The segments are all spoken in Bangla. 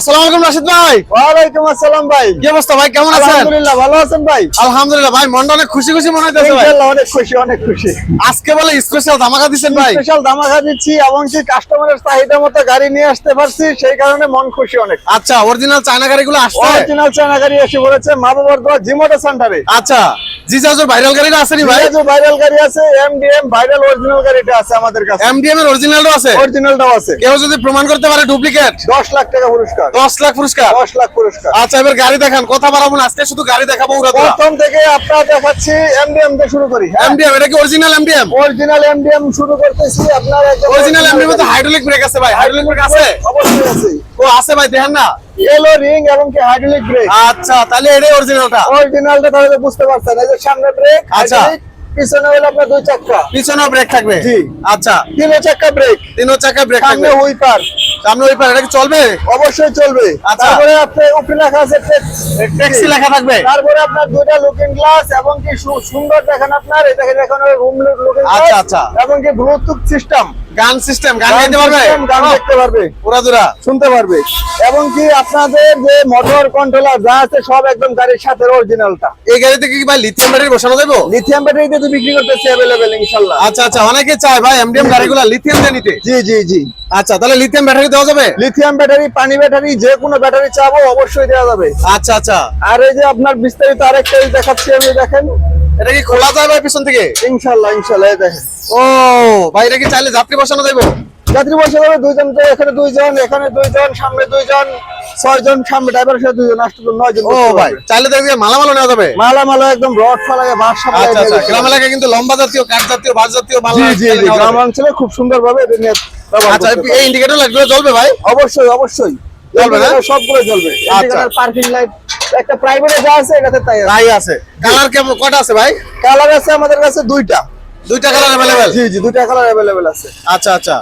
আসসালামু আলাইকুম রাশিদ ভাই। ওয়ালাইকুম আসসালাম ভাই। কি অবস্থা ভাই, কেমন আছেন? আলহামদুলিল্লাহ, ভালো আছেন ভাই? আলহামদুলিল্লাহ ভাই, মনটা অনেক খুশি খুশি মনে হইতেছে ভাই। ইনশাআল্লাহ অনেক খুশি, অনেক খুশি। আজকে বলে স্পেশাল ধামাকা দিচ্ছেন ভাই। স্পেশাল ধামাকা দিচ্ছি এবং কি কাস্টমারের চাহিদা মতো গাড়ি নিয়ে আসতে পারছি, সেই কারণে মন খুশি অনেক। আচ্ছা, অরিজিনাল চায়না গাড়িগুলো আসছে? অরিজিনাল চায়না গাড়ি এসে পড়েছে মাহবুবরদোয়া জিমোটো সেন্টারে। আচ্ছা, জিজাজুর ভাইরাল গাড়িটা আছে নি ভাই? জিজাজু ভাইরাল গাড়ি আছে, এমডিএম ভাইরাল অরিজিনাল গাড়িটা আছে আমাদের কাছে। এমডিএম এর অরিজিনালটাও আছে? অরিজিনালটাও আছে। কেউ যদি প্রমাণ করতে পারে ডুপ্লিকেট, 10 লাখ টাকা পুরস্কার। 10 লাখ পুরস্কার? 10 লাখ পুরস্কার। আচ্ছা, এবার গাড়ি দেখান, কথা বাড়াবো না, আজকে শুধু গাড়ি দেখাবো। প্রথম থেকে আপনারা দেখাচ্ছি এমডিএম দিয়ে শুরু করি। এমডিএম, এটা কি অরিজিনাল এমডিএম? অরিজিনাল এমডিএম শুরু করতেছি। আপনার একদম অরিজিনাল এমডিএম তো হাইড্রোলিক ব্রেক আছে ভাই? হাইড্রোলিক ব্রেক আছে? অবশ্যই আছে। ও আছে ভাই, দেখেন না, এলো রিং এবং কি হাইড্রোলিক ব্রেক। আচ্ছা, তাহলে এটাই অরিজিনালটা? অরিজিনালটা তাহলে বুঝতে পারছেন, এই যে সামনে ব্রেক, আচ্ছা, পিছনে হলো আপনার 2 চাকা, পিছনেও ব্রেক থাকবে? জি। আচ্ছা, 3 চাকা ব্রেক, 3 চাকা ব্রেক থাকবে, সামনে হুইপার, সামনে ওই পার, এটা কি চলবে? অবশ্যই চলবে। আচ্ছা। তারপরে আপনার উপরে লেখা আছে ট্যাক্সি লেখা থাকবে? তারপরে আপনার 2টা লুকিং গ্লাস এবং কি সুন্দর দেখেন আপনার, এই দেখেন এখন রুম লুকিং গ্লাস। আচ্ছা, আচ্ছা। এবং কি ব্লুটুথ সিস্টেম, গান সিস্টেম, গান গাইতে পারবে? গান দেখতে পারবে, পুরাদুরা শুনতে পারবে। এবং কি আপনাদের যে মোটর কন্ট্রোলার যা আছে সব একদম গাড়ির সাথে অরিজিনালটা। এই গাড়িতে কি ভাই লিথিয়াম ব্যাটারি বসানো যাবে? লিথিয়াম ব্যাটারি দিয়ে তো বিক্রি করতেছি अवेलेबल ইনশাআল্লাহ। আচ্ছা আচ্ছা, অনেকে চায় ভাই এমডিএম গাড়িগুলো লিথিয়াম দিয়ে নিতে। জি জি জি। আচ্ছা, তাহলে লিথিয়াম ব্যাটারি দেওয়া যাবে? লিথিয়াম ব্যাটারি, পানি ব্যাটারি, যে কোনো ব্যাটারি চাবো অবশ্যই দেওয়া যাবে। আচ্ছা আচ্ছা, আর এই যে আপনার বিস্তারিত আরেকটা দেখাচ্ছি আমি, দেখেন এটা কি খোলা যায় ভাই পিছন থেকে? ইনশাআল্লাহ ইনশাআল্লাহ। এই দেখেন, ও ভাই, এটা কি চাইলে যাত্রী বসানো যাবে? যাত্রী বসে যাবে 2 জন, তো এখানে 2 জন, এখানে 2 জন, সামনে 2 জন, 6 জন, সামনে ড্রাইভারের সাথে 2 জন, আসতে 9 জন। ও ভাই, চাইলে দেখবে মালামাল নেওয়া যাবে? মালা একদম রড ফালায় বাস সামনে। আচ্ছা আচ্ছা, গ্রাম এলাকায় কিন্তু লম্বা জাতীয়, কাঠ জাতীয়, বাস জাতীয় মাল। জি জি জি, গ্রাম অঞ্চলে খুব সুন্দরভাবে এটা নিয়ে ব্যবহার আচ্ছা, করতে এই ইন্ডিকেটর লাইটগুলো জ্বলবে ভাই? অবশ্যই অবশ্যই জ্বলবে না? সবগুলো জ্বলবে। আচ্ছা। পার্কিং লাইট একটা প্রাইভেটে যা আছে এটাতে তাই আছে। তাই আছে। কালার কেমন, কয়টা আছে ভাই? কালার আছে আমাদের কাছে 2টা। 2টা কালার अवेलेबल? জি জি, 2টা কালার अवेलेबल আছে। আচ্ছা আচ্ছা,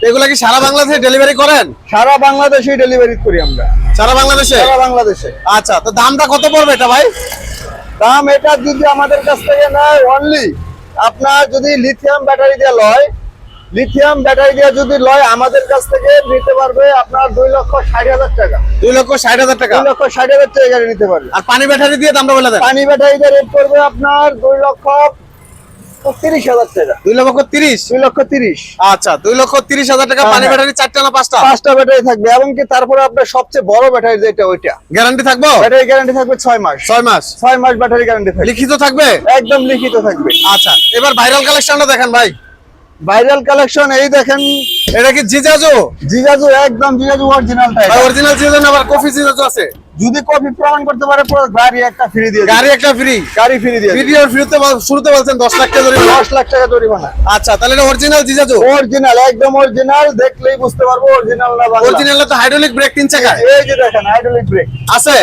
এগুলা কি সারা বাংলাদেশে ডেলিভারি করেন? সারা বাংলাদেশে ডেলিভারি করি আমরা। সারা বাংলাদেশে? সারা বাংলাদেশে। আচ্ছা, তো দামটা কত পড়বে এটা ভাই? দাম এটা যদি আমাদের কাছ থেকে নেয় অনলি, আপনার যদি লিথিয়াম ব্যাটারি দিয়ে লয়, লিথিয়াম ব্যাটারি দিয়ে যদি লয় আমাদের কাছ থেকে নিতে পারবে আপনার 2,60,000 টাকা। 2,60,000 টাকা? 2,60,000 টাকা গাড়ি নিতে পারবে। আর পানি ব্যাটারি দিয়ে দামটা বলে দেন। পানি ব্যাটারি দিয়ে রেট করবে আপনার 2,30,000 টাকা। 2,30,000? 2,30,000। আচ্ছা, 2,30,000 টাকা পানি ব্যাটারি, 4টা না 5টা? 5টা ব্যাটারি থাকবে এবং কি তারপরে আপনার সবচেয়ে বড় ব্যাটারি যেটা ওইটা, গ্যারান্টি থাকবে? ব্যাটারি গ্যারান্টি থাকবে 6 মাস। 6 মাস? 6 মাস ব্যাটারি গ্যারান্টি থাকবে। লিখিত থাকবে? একদম লিখিত থাকবে। আচ্ছা, এবার ভাইরাল কালেকশনটা দেখেন ভাই। ভাইরাল কালেকশন এই দেখেন, এটা কি জিজাজু? জিজাজু, একদম জিজাজু অরিজিনালটা। অরিজিনাল জিজাজু না, আবার কফি জিজাজু আছে? যদি কপি প্রমাণ করতে পারে পুরো গাড়ি একটা ফ্রি দিয়ে দিবে। গাড়ি একটা ফ্রি? গাড়ি ফ্রি দিয়ে দিবে। ভিডিওর শুরুতে বলছেন 10 লাখ টাকা জরিমানা? 10 লাখ টাকা জরিমানা। আচ্ছা, তাহলে এটা অরিজিনাল জিজাজু? অরিজিনাল, একদম অরিজিনাল, দেখলেই বুঝতে পারবো অরিজিনাল না বাংলা। অরিজিনাল তো হাইড্রোলিক ব্রেক 3 চাকা এই যে দেখেন হাইড্রোলিক ব্রেক আছে?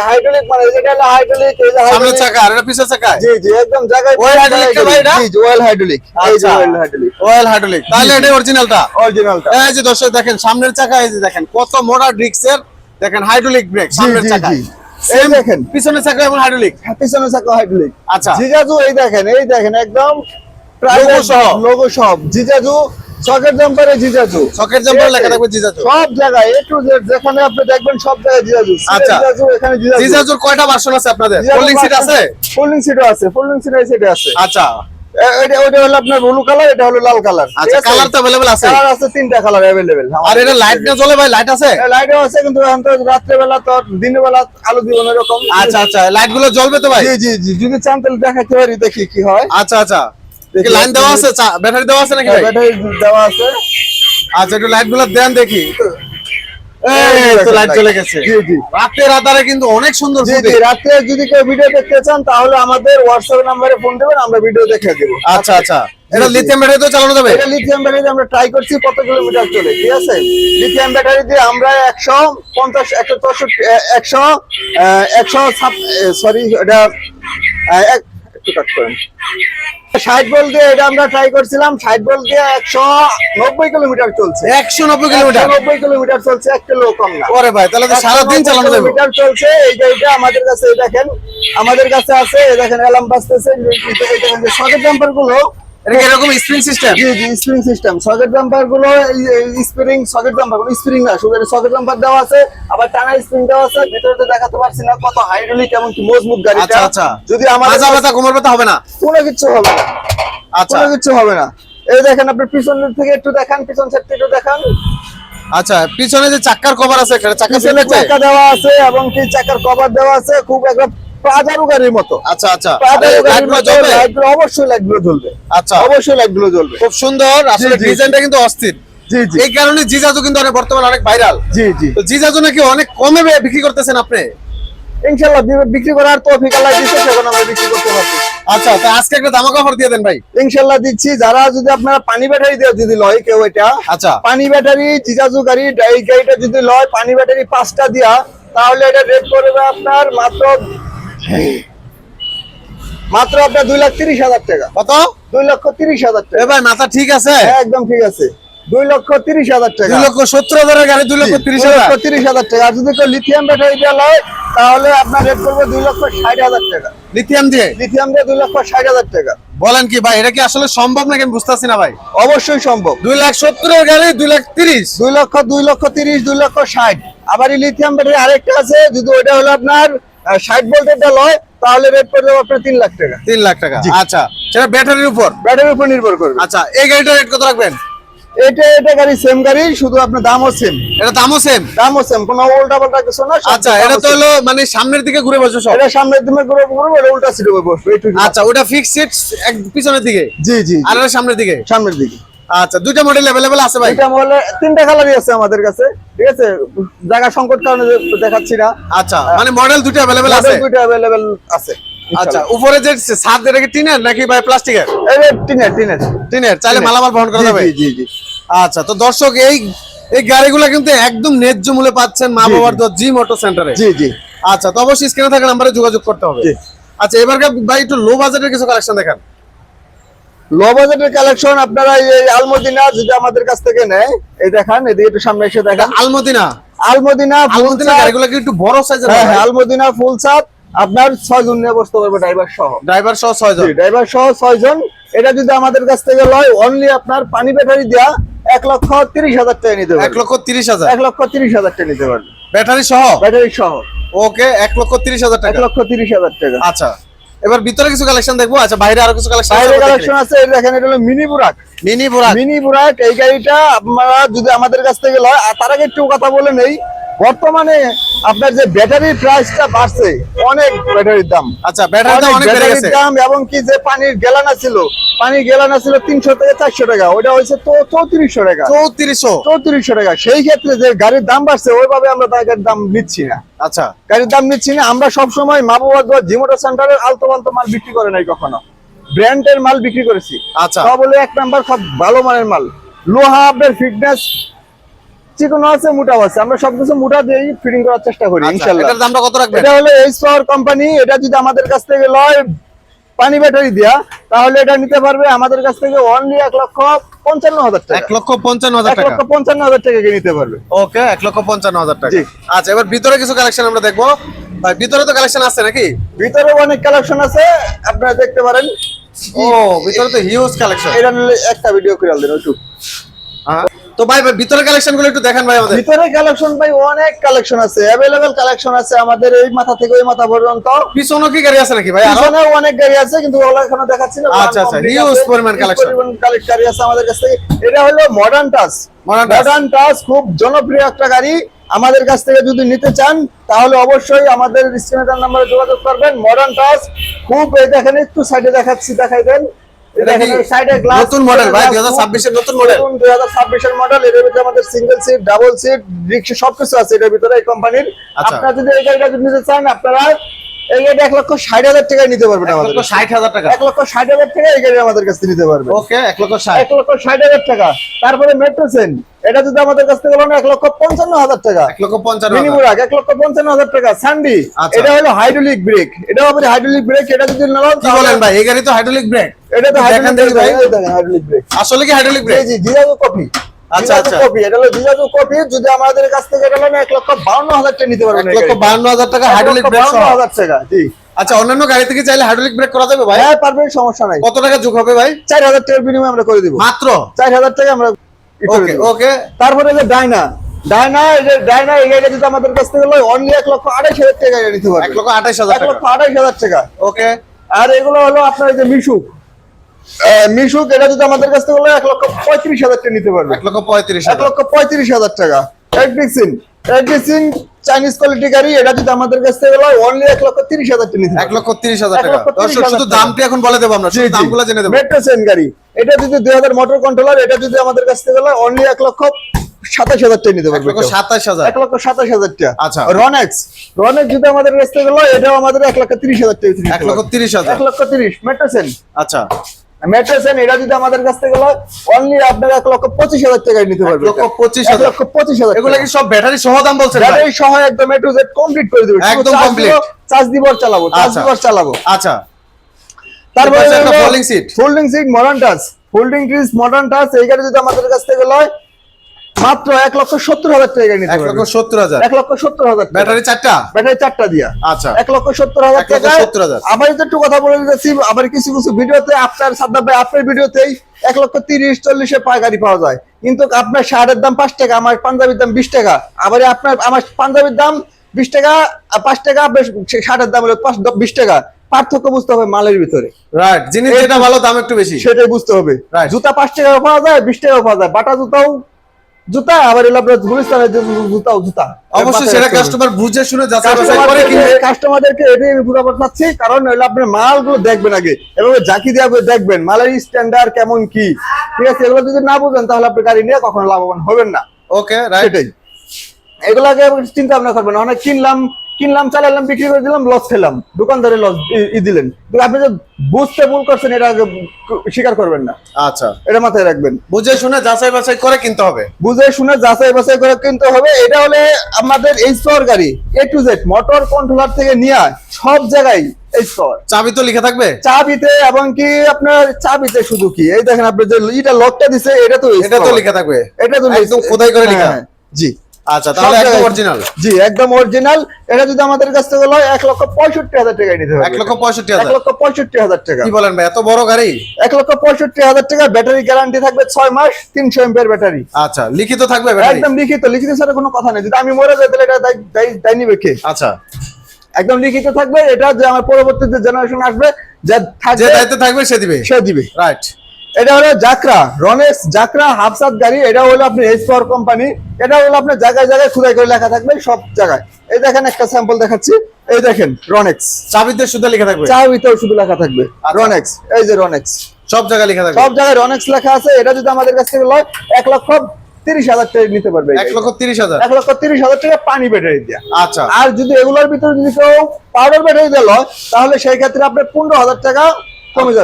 হাইড্রোলিক মানে যেটা হলো হাইড্রোলিক, এই যে সামনের হাইড্রোলিক চাকা আর এটা পিছের চাকা? জি জি, একদম জায়গায় ওয়েল হাইড্রোলিকটা ভাই এটা? জি জি, ওয়েল হাইড্রোলিক। এই যে আচ্ছা, ওয়েল হাইড্রোলিক। ওয়েল হাইড্রোলিক, তাহলে এটা অরিজিনালটা? অরিজিনালটা। এই যে দর্শক দেখেন সামনের চাকা, এই যে দেখেন কত মোটা ডিস্কের, দেখেন হাইড্রোলিক ব্রেক সামনের জি, চাকা। জি। এই দেখেন পিছনের চাকা এবং হাইড্রোলিক? পিছনে চাকা হাইড্রোলিক। আচ্ছা। জিজাজু এই দেখেন একদম লোগো সহ? লোগো সব জিজাজু। সকেট জাম্পারে জিজাজু, সকেট জাম্পার লেখা থাকবে জিজাজু? সব জায়গায় A to Z যেখানে আপনি দেখবেন সব জায়গায় জিজাজু। আচ্ছা। জিজাজু, এখানে জিজাজু। জিজাজুর কয়টা ভার্সন আছে আপনাদের? জিজাজু ফোল্ডিং সিট আছে? ফোল্ডিং সিটও আছে, ফোল্ডিং সিট এই সিটে আছে। আচ্ছা ওটা হলো আপনার ব্লু কালার, এটা হলো লাল কালার। আচ্ছা, কালার তো अवेलेबल আছে? কালার আছে 3টা কালার अवेलेबल। আর এটা লাইট না জ্বলে ভাই? লাইট আছে? লাইটও আছে, কিন্তু এখন তো রাত্রে বেলা তো দিনের বেলা আলো দিব না এরকম। আচ্ছা আচ্ছা, লাইট গুলো জ্বলবে তো ভাই? জি জি জি, যদি চান তাহলে দেখাতে পারি, দেখি কি হয়। আচ্ছা আচ্ছা, কি লাইন দেওয়া আছে, ব্যাটারি দেওয়া আছে নাকি ভাই? ব্যাটারি দেওয়া আছে। আচ্ছা, একটু লাইট গুলো দেন দেখি। এই তো লাইট চলে গেছে। জি জি রাতের আধারে কিন্তু অনেক সুন্দর জি ফুটে। জি, রাতে যদি কেউ ভিডিও দেখতে চান তাহলে আমাদের হোয়াটসঅ্যাপ নম্বরে ফোন দেবেন, আমরা ভিডিও দেখে দেব। আচ্ছা আচ্ছা, এটা লিথিয়াম ব্যাটারি তো চালানো যাবে? এটা লিথিয়াম ব্যাটারি দিয়ে আমরা ট্রাই করছি, কত কিলোমিটার চলে, ঠিক আছে। লিথিয়াম ব্যাটারি দিয়ে আমরা 150 সরি এটা একটু কাট করেন, 60 ভোল্ট দিয়ে এটা আমরা ট্রাই করছিলাম। 60 ভোল্ট দিয়ে 190 কিলোমিটার চলছে। 190 কিলোমিটার? 190 কিলোমিটার চলছে, একটা লো কম না। ওরে ভাই, তাহলে তো সারা দিন চালানো যাবে। কিলোমিটার চলছে এই গাড়িটা আমাদের কাছে। এই দেখেন আমাদের কাছে আছে, এই দেখেন অ্যালার্ম বাজতেছে। এই দেখেন যে সকেট জাম্পার গুলো এটা কি এরকম স্প্রিং সিস্টেম? জি জি, স্প্রিং সিস্টেম। সকেট জাম্পার গুলো স্প্রিং, সকেট জাম্পার গুলো স্প্রিং না, শুধু সকেট জাম্পার দেওয়া আছে, আবার টানা স্প্রিং দেওয়া আছে। ভিতরে তো দেখাতে পারছি না কত হাইড্রোলিক এবং কি মজবুত গাড়িটা। আচ্ছা আচ্ছা, যদি আমাদের মাজা ব্যথা কোমর ব্যথা হবে না? কোনো কিছু হবে না, আচ্ছা কোনো কিছু হবে না। এই দেখেন, আপনি পিছনের থেকে একটু দেখান, পিছন সাইড থেকে একটু দেখান। আচ্ছা, পিছনে যে চাকার কভার আছে, চাকা পিছনে চাকা দেওয়া আছে এবং কি চাকার কভার দেওয়া আছে, খুব একটা প্রাজারু গাড়ির মতো। আচ্ছা আচ্ছা, প্রাজারু গাড়ির লাইটগুলো মতো। জ্বলবে? লাইটগুলো অবশ্যই, লাইটগুলো জ্বলবে। আচ্ছা, অবশ্যই লাইটগুলো জ্বলবে। খুব সুন্দর আসলে, জি, জি। ডিজাইনটা কিন্তু অস্থির। জি জি এই কারণে জিজাজু কিন্তু বর্তমানে অনেক ভাইরাল। জি জি, তো জিজাজু নাকি অনেক কমে বিক্রি করতেছেন আপনি? ইনশাআল্লাহ বিক্রি করার তৌফিক আল্লাহ দিয়েছে, সেখন আমরা বিক্রি করতে পারছি। আচ্ছা, তো আজকে একটা ধামাকা অফার দিয়ে দেন ভাই। ইনশাআল্লাহ দিচ্ছি। যারা যদি আপনারা পানি ব্যাটারি দিয়ে যদি লয় কেউ, এটা আচ্ছা, পানি ব্যাটারি জিজাজু গাড়ি, এই গাড়িটা যদি লয় পানি ব্যাটারি 5টা দিয়া, তাহলে এটা রেট করবে আপনার মাত্র আপনার 2,30,000 টাকা। কত? 2,30,000 এ টাকা। ভাই, মাথা ঠিক আছে? হ্যাঁ, একদম ঠিক আছে। 2,30,000 টাকা। 2,70,000 গাড়ি 2,30,000? 2,30,000 টাকা। আর যদি কেউ লিথিয়াম ব্যাটারি দিয়ে লয়, তাহলে আপনার রেট করবে 2,60,000 টাকা। লিথিয়াম দিয়ে? লিথিয়াম দিয়ে 2,60,000 টাকা। বলেন কি ভাই, এটা কি আসলে সম্ভব নাকি? আমি বুঝতেছি না ভাই। অবশ্যই সম্ভব। 2,70,000 গাড়ি 2,30,000? 2,30,000, 2,60,000। আবার এই লিথিয়াম ব্যাটারি আরেকটা আছে, যদি ওইটা হলো আপনার 60 ভোল্টেরটা লয়, তাহলে রেট পড়বে আপনার 3 লাখ টাকা। 3 লাখ টাকা? জি। আচ্ছা, সেটা ব্যাটারির উপর? ব্যাটারির উপর নির্ভর করবে। আচ্ছা, এই গাড়িটার রেট কত রাখবেন? এটা গাড়ি সেম গাড়ি, শুধু আপনার দামও সেম। এটা দামও সেম? দামও সেম, কোনো উল্টা পাল্টা কিছু না। সব আচ্ছা, দামও এটা তো same। হলো মানে সামনের দিকে ঘুরে বসবে সব? এটা সামনের দিকে ঘুরবে, এটা উল্টা সিটে বসবে, এইটুকু। আচ্ছা, ওটা ফিক্স সিট এক পিছনের দিকে, জি জি, আর এটা সামনের দিকে? সামনের দিকে। আচ্ছা, দুইটা মডেল अवेलेबल আছে ভাই? এটা বলে 3টা কালারই আছে আমাদের কাছে, ঠিক আছে। জায়গা সংকট কারণে দেখাচ্ছি না। আচ্ছা, মানে মডেল দুটো अवेलेबल আছে? মডেল দুটো अवेलेबल আছে। আচ্ছা, উপরে যে ছাদ, এটা কি টিনের নাকি ভাই প্লাস্টিকের? এটা টিনের। টিনের, চাইলে মালামাল বহন করা যাবে? জি জি জি। আচ্ছা, তো দর্শক, এই গাড়িগুলো কিন্তু একদম ন্যায্য মূল্যে পাচ্ছেন মা বাবার দোয়া জি মোটর সেন্টারে। জি জি। আচ্ছা, তো অবশ্যই স্ক্রিনে থাকা নম্বরে যোগাযোগ করতে হবে। জি। আচ্ছা, এবার ভাই একটু লো বাজেটের কিছু কালেকশন দেখান। লো বাজেটের কালেকশন আপনারা এই আলমদিনা যদি আমাদের কাছ থেকে নেয়, এই দেখান, এদিকে একটু সামনে এসে দেখান। আলমদিনা? আলমদিনা গাড়িগুলো কি একটু বড় সাইজের? হ্যাঁ হ্যাঁ, আলমদিনা ফুল সাত, আপনার 6 জন নিয়ে বসতে পারবে, ড্রাইভার সহ। ড্রাইভার সহ 6 জন? ড্রাইভার সহ 6 জন। এটা যদি আমাদের কাছ থেকে লয়, অনলি আপনার পানি ব্যাটারি দেয়া 1,30,000 টাকা নিতে পারবে। 1,30,000? 1,30,000 টাকা নিতে পারবে, ব্যাটারি সহ? ব্যাটারি সহ। ওকে, 1,30,000 টাকা। 1,30,000 টাকা। আচ্ছা, এবার ভিতরে কিছু কালেকশন দেখবো। আচ্ছা, বাইরে আরো কিছু কালেকশন বাইরে কালেকশন আছে, এই দেখেন, এটা হলো মিনি বুরাক। মিনি বুরাক? মিনি বুরাক, এই গাড়িটা আপনারা যদি আমাদের কাছ থেকে লয়, আর তার আগে একটু কথা বলে নেই, বর্তমানে আপনার যে ব্যাটারির প্রাইসটা বাড়ছে, অনেক ব্যাটারির দাম। আচ্ছা, ব্যাটারির দাম অনেক বেড়ে গেছে। দাম, এবং কি যে পানির গেলানা ছিল 300 থেকে 400 টাকা, ওটা হয়েছে তো 3400 টাকা। 3400 টাকা। সেই ক্ষেত্রে যে গাড়ির দাম বাড়ছে, ওইভাবে আমরা গাড়ির দাম নিচ্ছি না। আচ্ছা, গাড়ির দাম নিচ্ছি না। আমরা সবসময় মা বাবা জিমোটো সেন্টারের আলতো পালতো মাল বিক্রি করে নাই, কখনো ব্র্যান্ডের মাল বিক্রি করেছি। আচ্ছা, সব হলো 1 নাম্বার, সব ভালো মানের মাল। লোহা, আপনার ফিটনেস চিকনো আছে, মোটাও আছে। আমরা সবকিছু মোটা দিয়ে ফিটিং করার চেষ্টা করি, ইনশাআল্লাহ। এটার দামটা কত রাখবেন? এটা হলো এইচ পাওয়ার কোম্পানি। এটা যদি আমাদের কাছ থেকে লয় পানি ব্যাটারি দিয়া, তাহলে এটা নিতে পারবে আমাদের কাছ থেকে অনলি 1,55,000 টাকা। 1,55,000 টাকা? 1,55,000 টাকা নিতে পারবে। ওকে, 1,55,000 টাকা। জি। আচ্ছা, এবার ভিতরে কিছু কালেকশন আমরা দেখবো। ভাই, ভিতরে তো কালেকশন আছে নাকি? ভিতরে অনেক কালেকশন আছে, আপনারা দেখতে পারেন। ও, ভিতরে তো হিউজ কালেকশন। এটা নিলে একটা ভিডিও করে দেন একটু। তো ভাই, ভিতরে কালেকশন গুলো একটু দেখান ভাই আমাদের। ভিতরে কালেকশন ভাই অনেক কালেকশন আছে, अवेलेबल কালেকশন আছে আমাদের এই মাথা থেকে ওই মাথা পর্যন্ত। পিছনে কি গাড়ি আছে নাকি ভাই? আরো পিছনেও অনেক গাড়ি আছে, কিন্তু ওগুলো এখনো দেখাচ্ছি না। আচ্ছা আচ্ছা, হিউজ পরিমাণ কালেকশন। গাড়ি আছে আমাদের কাছে। এটা হলো মডার্ন টাচ। মডার্ন টাচ খুব জনপ্রিয় একটা গাড়ি। আমাদের কাছ থেকে যদি নিতে চান, তাহলে অবশ্যই আমাদের স্ক্রিনে দেওয়া নম্বরে যোগাযোগ করবেন। মডার্ন টাচ খুব, এই দেখেন, একটু সাইডে দেখাই দেন। নতুন মডেল ভাই, 2026 এর নতুন মডেল। 2026 এর মডেল। এর ভিতরে আমাদের সিঙ্গেল সিট, ডাবল সিট, রিক্সা সবকিছু আছে এর ভিতরে, এই কোম্পানির। আপনারা যদি এই গাড়িটা নিতে চান, আপনারা এই গাড়ি 1,60,000 টাকায় নিতে পারবেন আমাদের। 1,60,000 টাকা? 1,60,000 টাকা এই গাড়ি আমাদের কাছ থেকে নিতে পারবেন। ওকে, 1,60,000। 1,60,000 টাকা। তারপরে মেট্রোসেন, এটা যদি আমাদের কাছ থেকে 1,55,000 টাকা। 1,55,000। মিনি বুরাক 1,55,000 টাকা। সান্ডি, এটা হলো হাইড্রোলিক ব্রেক। এটাও আবার হাইড্রোলিক ব্রেক। এটা যদি নেন, কি বলেন ভাই, এই গাড়ি তো হাইড্রোলিক ব্রেক? এটা তো হাইড্রোলিক ভাই, হাইড্রোলিক ব্রেক। আসলে কি হাইড্রোলিক ব্রেক? জি, জিজাজু কপি। আচ্ছা আচ্ছা, কপি। এটা হলো জিজাজু কপি। যদি আমাদের কাছ থেকে এটা 1,52,000 টাকা নিতে পারবেন। 1,52,000 টাকা হাইড্রোলিক ব্রেক সহ। 1,52,000 টাকা। জি, আচ্ছা, অন্যান্য গাড়ি থেকে চাইলে হাইড্রোলিক ব্রেক করা যাবে ভাই? হ্যাঁ পারবেন, সমস্যা নাই। কত টাকা যোগ হবে ভাই? 4000 টাকার বিনিময়ে আমরা করে দিব, মাত্র 4000 টাকা আমরা ওকে ওকে। তারপরে যে ডাইনা এই গাড়িটা যদি আমাদের কাছ থেকে লয় অনলি 1,28,000 টাকা নিতে পারবে। 1,28,000 টাকা। 1,28,000 টাকা। ওকে। আর এগুলো হলো আপনার এই যে মিশুক এটা যদি আমাদের কাছ থেকে লয় 1,35,000 টাকা নিতে পারবে। 1,35,000। 1,35,000 টাকা। এড্রিসিন চাইনিজ কোয়ালিটি গাড়ি, এটা যদি আমাদের কাছ থেকে লয় অনলি 1,30,000 টাকা নিতে পারবে। 1,30,000 টাকা। 1,30,000 দর্শক শুধু দামটি এখন বলে দেব আমরা, শুধু দামগুলো জেনে দেব। মেট্রোসেন গাড়ি, এটা যদি 2000 মোটর কন্ট্রোলার, এটা যদি আমাদের কাছ থেকে লয় অনলি 1,27,000 টাকা নিতে পারবে। 1,27,000। 1,27,000 টাকা। আচ্ছা। রনেক্স যদি আমাদের কাছ থেকে লয়, এটাও আমাদের 1,30,000 টাকা। 1,30,000। 1,30,000 মেট্রোসেন। আচ্ছা। মেট্রোসেন এটা যদি আমাদের কাছ থেকে লয় অনলি আপনার 1,25,000 টাকায় নিতে পারবে। 1,25,000। 1,25,000। এগুলো কি সব ব্যাটারি সহ দাম বলছেন ভাই? ব্যাটারি সহ একদম এ টু জেড কমপ্লিট করে দেব। একদম কমপ্লিট। চার্জ দিব আর চালাবো, আচ্ছা। তারপরে একটা ফোল্ডিং সিট মডার্ন টাচ এই গাড়ি যদি আমাদের কাছ থেকে লয় মাত্র 1,70,000 টাকা নিতে পারবে। 1,70,000। 1,70,000 ব্যাটারি চারটা দিয়া। আচ্ছা। 1,70,000 টাকা। 1,70,000। আবার একটু কথা বলে দিতেছি, আবার কিছু ভিডিওতে আপনার সাদ্দাম ভাই আপনার ভিডিওতেই 1,30,000-40,000 পায় গাড়ি পাওয়া যায়, কিন্তু আপনার শার্টের দাম 5 টাকা, আমার পাঞ্জাবির দাম 20 টাকা। আবার আমার পাঞ্জাবির দাম 20 টাকা, 5 টাকা, শার্টের দাম হলো 20 টাকা। পার্থক্য বুঝতে হবে মালের ভিতরে। রাইট, জিনিস যেটা ভালো দাম একটু বেশি, সেটাই বুঝতে হবে। জুতা 5 টাকাও পাওয়া যায়, 20 টাকাও পাওয়া যায়। বাটা জুতা আবার এলো আপনার গুলিস্তানের জুতা। অবশ্যই সেটা কাস্টমার বুঝে শুনে যাচাই বাছাই করে কিনবে। কাস্টমারদেরকে এটাই আমি বুঝাতে চাচ্ছি, কারণ হলো আপনার মালগুলো দেখবেন আগে, এভাবে জাকি দিয়ে দেখবেন মালের স্ট্যান্ডার্ড কেমন কি, ঠিক আছে? এগুলো যদি না বুঝেন তাহলে আপনি গাড়ি নিয়ে কখনো লাভবান হবেন না। ওকে, রাইট। সেটাই, এগুলাকে চিন্তা ভাবনা করবেন না। অনেক কিনলাম চালালাম, বিক্রি করে দিলাম, লস খেলাম, দোকানদারে লস দিলেন। কিন্তু আপনি যে বুঝতে ভুল করছেন এটা স্বীকার করবেন না। আচ্ছা, এটা মাথায় রাখবেন। বুঝে শুনে যাচাই বাছাই করে কিনতে হবে। কিনতে হবে। এটা হলে আমাদের এই স্টোর গাড়ি এ টু জেড মোটর কন্ট্রোলার থেকে নিয়ে সব জায়গায় এই স্টোর। চাবি তো লেখা থাকবে চাবিতে, এবং কি আপনার চাবিতে শুধু কি এই দেখেন আপনি যে এটা লকটা দিছে, এটা তো লেখা থাকবে। এটা তো একদম খোদাই করে লেখা। জি। আচ্ছা, তাহলে একদম অরিজিনাল। জি, একদম অরিজিনাল। এটা যদি আমাদের কাছ থেকে লয় 1,65,000 টাকা নিতে হবে। 1,65,000। 1,65,000 টাকা। কি বলেন ভাই, এত বড় গাড়ি? 1,65,000 টাকা। ব্যাটারি গ্যারান্টি থাকবে 6 মাস, 300 এমপিআর ব্যাটারি। আচ্ছা, লিখিত থাকবে ব্যাটারি? একদম লিখিত ছাড়া কোনো কথা নেই। যদি আমি মরে যাই তাহলে এটা দায় নিবে কে? আচ্ছা, একদম লিখিত থাকবে। এটা যে আমার পরবর্তী যে জেনারেশন আসবে, যে দায়িত্ব থাকবে সে দিবে। রাইট। এটা হলো রনেক্স হাফসাত গাড়ি। এটা হলো আপনি এইচ পাওয়ার কোম্পানি। এটা হলো আপনার জায়গায় জায়গায় খোদাই করে লেখা থাকবে সব জায়গায়। এই দেখেন একটা স্যাম্পল দেখাচ্ছি, এই দেখেন রনেক্স। চাবিতে শুধু লেখা থাকবে? চাবিতেও শুধু লেখা থাকবে রনেক্স। এই যে রনেক্স, সব জায়গায় লেখা থাকবে, সব জায়গায় রনেক্স লেখা আছে। এটা যদি আমাদের কাছ থেকে লয় 1,30,000 টাকা নিতে পারবে। 1,30,000। 1,30,000 টাকা পানি ব্যাটারি দিয়ে। আচ্ছা। আর যদি এগুলোর ভিতরে যদি কেউ পাউডার ব্যাটারি দিয়ে লয় তাহলে সেই ক্ষেত্রে আপনার 15,000 টাকা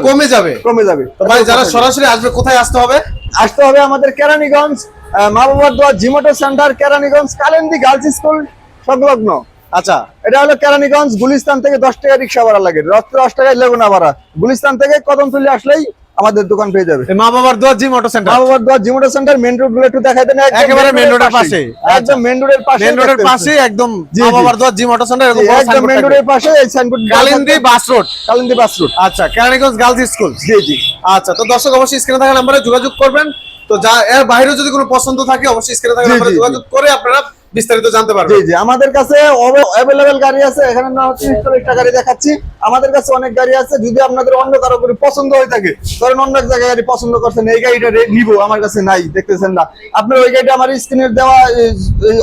কমে যাবে। তো ভাই, যারা সরাসরি আসবে কোথায় আসতে হবে? আমাদের কেরানীগঞ্জ মা বাবার দোয়া জিমোটো সেন্টার, কেরানীগঞ্জ কালেন্দি গার্লস স্কুল সংলগ্ন। আচ্ছা, এটা হলো কেরানীগঞ্জ। গুলিস্তান থেকে 10 টাকা রিক্সা ভাড়া লাগে, 10 টাকায় লেগুনা ভাড়া। গুলিস্তান থেকে কদমতলী আসলেই আমাদের দোকান পেয়ে যাবে। মা বাবার দোয়া জিমোটো সেন্টার মেইন রোড গুলো একটু দেখাই দেন। একেবারে মেইন রোডের পাশে, একদম মেইন রোডের পাশে একদম মা বাবার দোয়া জিমোটো সেন্টার, এরকম বড় একদম মেইন রোডের পাশে এই সাইনবোর্ড, কালিন্দি বাস রোড। আচ্ছা, কেরানীগঞ্জ গার্লস স্কুল। জি। আচ্ছা, তো দর্শক অবশ্যই স্ক্রিনে থাকা নম্বরে যোগাযোগ করবেন। তো যা এর বাইরে যদি কোনো পছন্দ থাকে অবশ্যই স্ক্রিনে থাকা নম্বরে যোগাযোগ করে আপনারা বিস্তারিত জানতে পারবেন। জি, আমাদের কাছে अवेलेबल গাড়ি আছে। এখানে না 30-40টা গাড়ি দেখাচ্ছি। আমাদের কাছে অনেক গাড়ি আছে। যদি আপনাদের অন্য কারো করে পছন্দ হয়ে থাকে, ধরেন অন্য এক জায়গায় গাড়ি পছন্দ করছেন, এই গাড়িটা নিব, আমার কাছে নাই, দেখতেছেন না, আপনার ওই গাড়িটা আমার স্ক্রিনের দেওয়া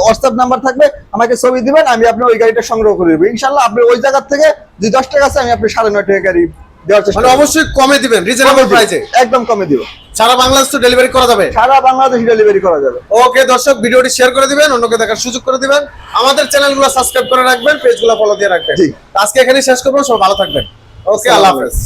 হোয়াটসঅ্যাপ নাম্বার থাকবে, আমাকে ছবি দিবেন, আমি আপনার ওই গাড়িটা সংগ্রহ করে দেবো ইনশাআল্লাহ। আপনি ওই জায়গা থেকে যদি 10 টাকা আছে আমি আপনি 9.5 টাকা গাড়ি দেওয়ার চেষ্টা করব। অবশ্যই কমে দিবেন, রিজনেবল প্রাইসে, একদম কমে দিব। সারা বাংলাদেশ তো ডেলিভারি করা যাবে? সারা বাংলাদেশ ডেলিভারি করা যাবে। ওকে দর্শক, ভিডিওটি শেয়ার করে দিবেন, অন্যকে দেখার সুযোগ করে দিবেন, আমাদের চ্যানেলগুলো সাবস্ক্রাইব করে রাখবেন, পেজগুলো ফলো দিয়ে রাখবেন। আজকে এখানেই শেষ করবো। সবাই ভালো থাকবেন। ওকে, আল্লাহ হাফেজ।